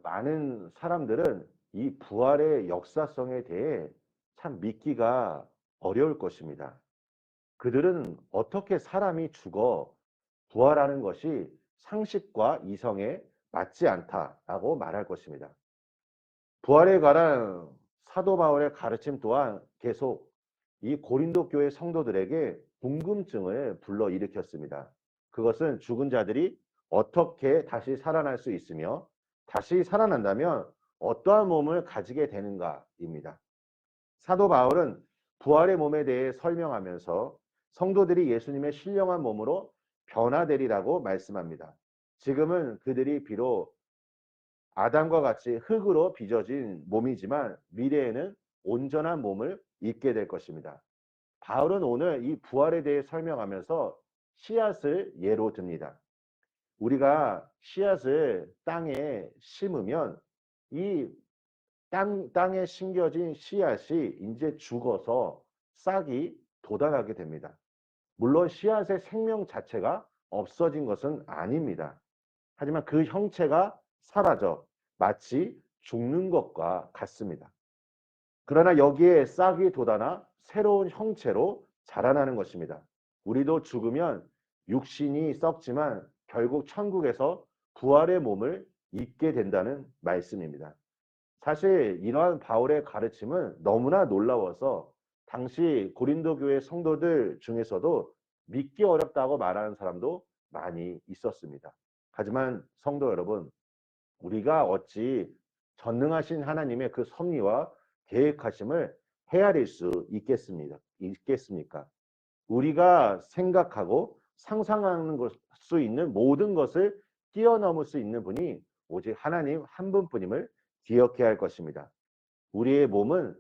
많은 사람들은 이 부활의 역사성에 대해 참 믿기가 어려울 것입니다. 그들은 어떻게 사람이 죽어 부활하는 것이 상식과 이성에 맞지 않다라고 말할 것입니다. 부활에 관한 사도 바울의 가르침 또한 계속 이 고린도 교회 성도들에게 궁금증을 불러일으켰습니다. 그것은 죽은 자들이 어떻게 다시 살아날 수 있으며 다시 살아난다면 어떠한 몸을 가지게 되는가입니다. 사도 바울은 부활의 몸에 대해 설명하면서 성도들이 예수님의 신령한 몸으로 변화되리라고 말씀합니다. 지금은 그들이 비록 아담과 같이 흙으로 빚어진 몸이지만 미래에는 온전한 몸을 입게 될 것입니다. 바울은 오늘 이 부활에 대해 설명하면서 씨앗을 예로 듭니다. 우리가 씨앗을 땅에 심으면 이 땅에 심겨진 씨앗이 이제 죽어서 싹이 돋아나게 됩니다. 물론 씨앗의 생명 자체가 없어진 것은 아닙니다. 하지만 그 형체가 사라져 마치 죽는 것과 같습니다. 그러나 여기에 싹이 돋아나 새로운 형체로 자라나는 것입니다. 우리도 죽으면 육신이 썩지만 결국 천국에서 부활의 몸을 입게 된다는 말씀입니다. 사실 이러한 바울의 가르침은 너무나 놀라워서 당시 고린도 교회 성도들 중에서도 믿기 어렵다고 말하는 사람도 많이 있었습니다. 하지만 성도 여러분, 우리가 어찌 전능하신 하나님의 그 섭리와 계획하심을 헤아릴 수 있겠습니까? 우리가 생각하고 상상하는 수 있는 모든 것을 뛰어넘을 수 있는 분이 오직 하나님 한 분뿐임을 기억해야 할 것입니다. 우리의 몸은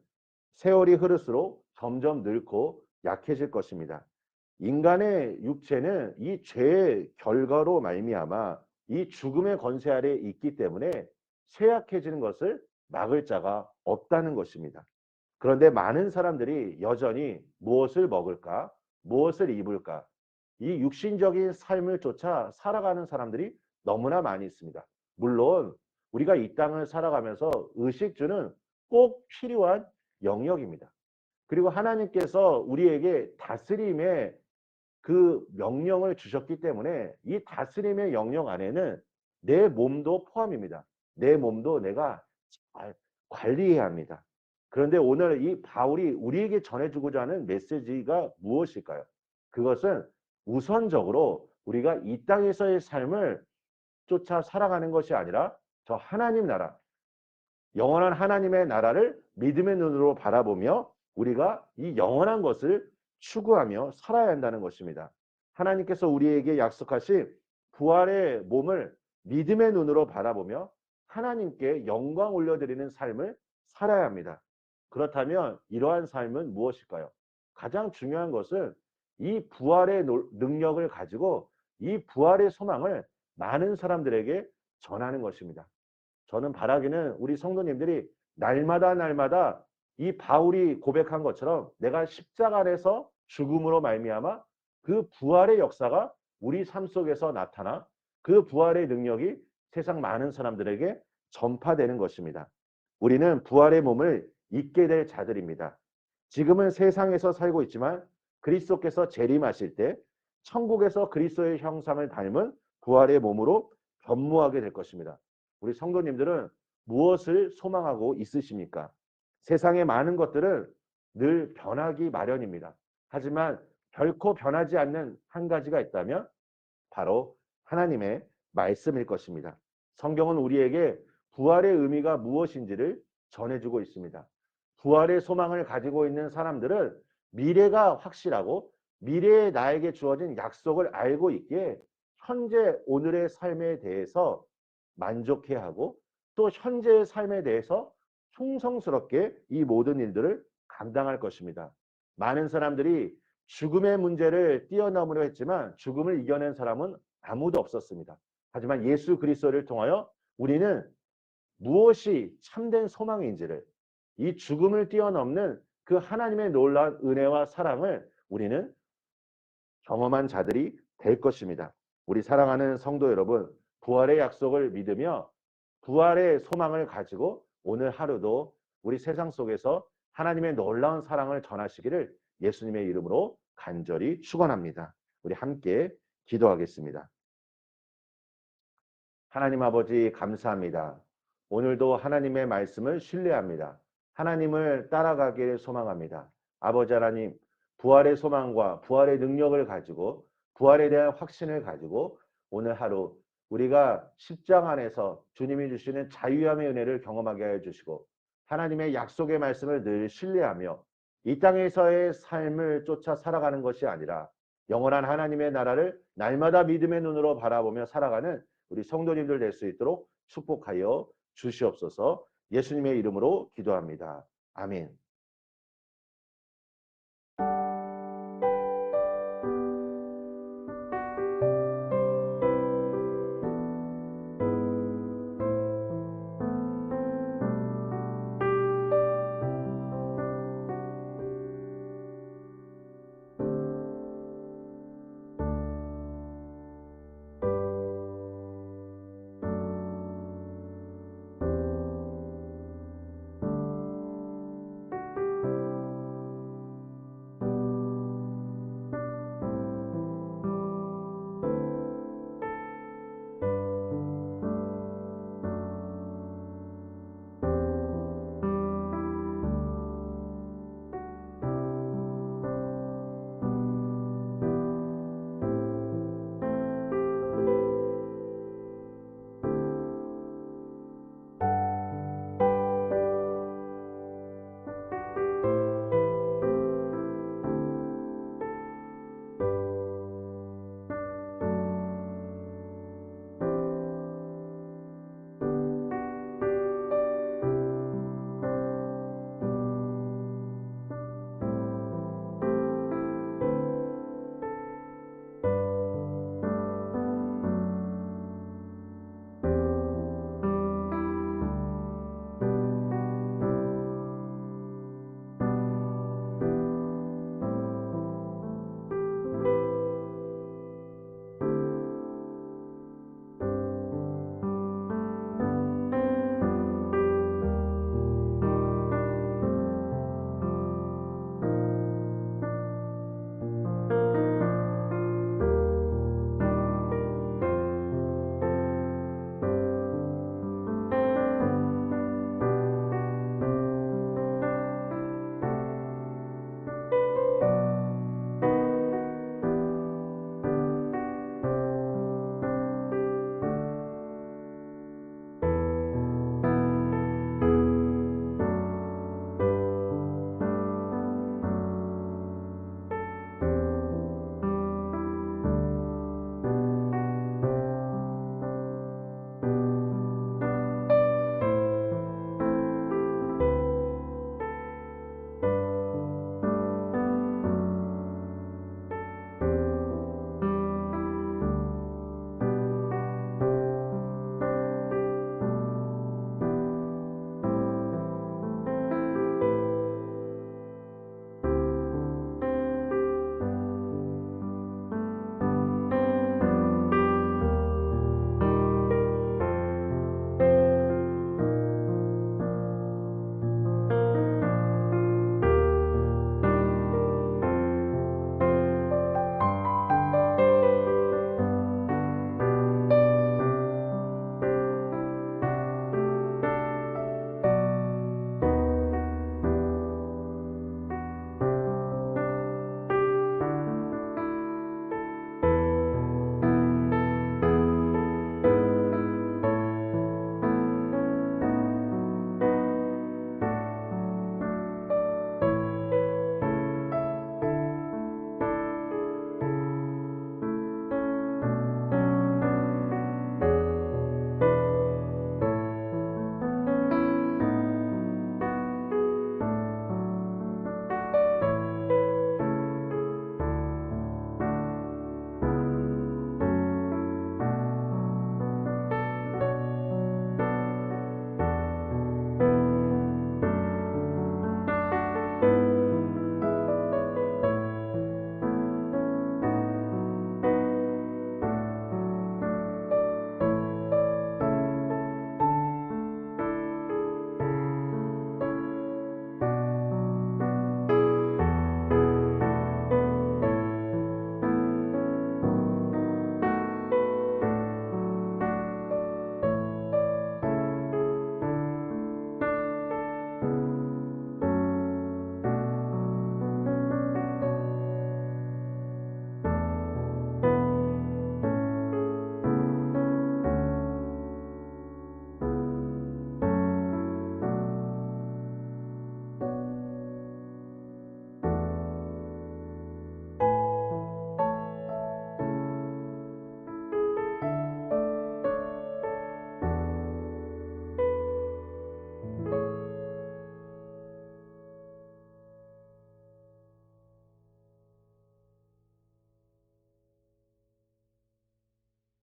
세월이 흐를수록 점점 늙고 약해질 것입니다. 인간의 육체는 이 죄의 결과로 말미암아 이 죽음의 권세 아래 있기 때문에 쇠약해지는 것을 막을 자가 없다는 것입니다. 그런데 많은 사람들이 여전히 무엇을 먹을까, 무엇을 입을까, 이 육신적인 삶을 쫓아 살아가는 사람들이 너무나 많이 있습니다. 물론 우리가 이 땅을 살아가면서 의식주는 꼭 필요한 영역입니다. 그리고 하나님께서 우리에게 다스림의 그 명령을 주셨기 때문에 이 다스림의 영역 안에는 내 몸도 포함입니다. 내 몸도 내가 잘 관리해야 합니다. 그런데 오늘 이 바울이 우리에게 전해주고자 하는 메시지가 무엇일까요? 그것은 우선적으로 우리가 이 땅에서의 삶을 쫓아 살아가는 것이 아니라 저 하나님 나라, 영원한 하나님의 나라를 믿음의 눈으로 바라보며 우리가 이 영원한 것을 추구하며 살아야 한다는 것입니다. 하나님께서 우리에게 약속하신 부활의 몸을 믿음의 눈으로 바라보며 하나님께 영광 올려드리는 삶을 살아야 합니다. 그렇다면 이러한 삶은 무엇일까요? 가장 중요한 것은 이 부활의 능력을 가지고 이 부활의 소망을 많은 사람들에게 전하는 것입니다. 저는 바라기는 우리 성도님들이 날마다 이 바울이 고백한 것처럼 내가 십자가 안에서 죽음으로 말미암아 그 부활의 역사가 우리 삶 속에서 나타나 그 부활의 능력이 세상 많은 사람들에게 전파되는 것입니다. 우리는 부활의 몸을 입게 될 자들입니다. 지금은 세상에서 살고 있지만 그리스도께서 재림하실 때 천국에서 그리스도의 형상을 닮은 부활의 몸으로 변모하게 될 것입니다. 우리 성도님들은 무엇을 소망하고 있으십니까? 세상의 많은 것들은 늘 변하기 마련입니다. 하지만 결코 변하지 않는 한 가지가 있다면 바로 하나님의 말씀일 것입니다. 성경은 우리에게 부활의 의미가 무엇인지를 전해주고 있습니다. 부활의 소망을 가지고 있는 사람들은 미래가 확실하고 미래에 나에게 주어진 약속을 알고 있기에 현재 오늘의 삶에 대해서 만족해야 하고 또 현재의 삶에 대해서 충성스럽게 이 모든 일들을 감당할 것입니다. 많은 사람들이 죽음의 문제를 뛰어넘으려 했지만 죽음을 이겨낸 사람은 아무도 없었습니다. 하지만 예수 그리스도를 통하여 우리는 무엇이 참된 소망인지를 이 죽음을 뛰어넘는 그 하나님의 놀라운 은혜와 사랑을 우리는 경험한 자들이 될 것입니다. 우리 사랑하는 성도 여러분, 부활의 약속을 믿으며 부활의 소망을 가지고 오늘 하루도 우리 세상 속에서 하나님의 놀라운 사랑을 전하시기를 예수님의 이름으로 간절히 축원합니다. 우리 함께 기도하겠습니다. 하나님 아버지 감사합니다. 오늘도 하나님의 말씀을 신뢰합니다. 하나님을 따라가기를 소망합니다. 아버지 하나님, 부활의 소망과 부활의 능력을 가지고 부활에 대한 확신을 가지고 오늘 하루 우리가 십장 안에서 주님이 주시는 자유함의 은혜를 경험하게 하여 주시고 하나님의 약속의 말씀을 늘 신뢰하며 이 땅에서의 삶을 쫓아 살아가는 것이 아니라 영원한 하나님의 나라를 날마다 믿음의 눈으로 바라보며 살아가는 우리 성도님들 될 수 있도록 축복하여 주시옵소서. 예수님의 이름으로 기도합니다. 아멘.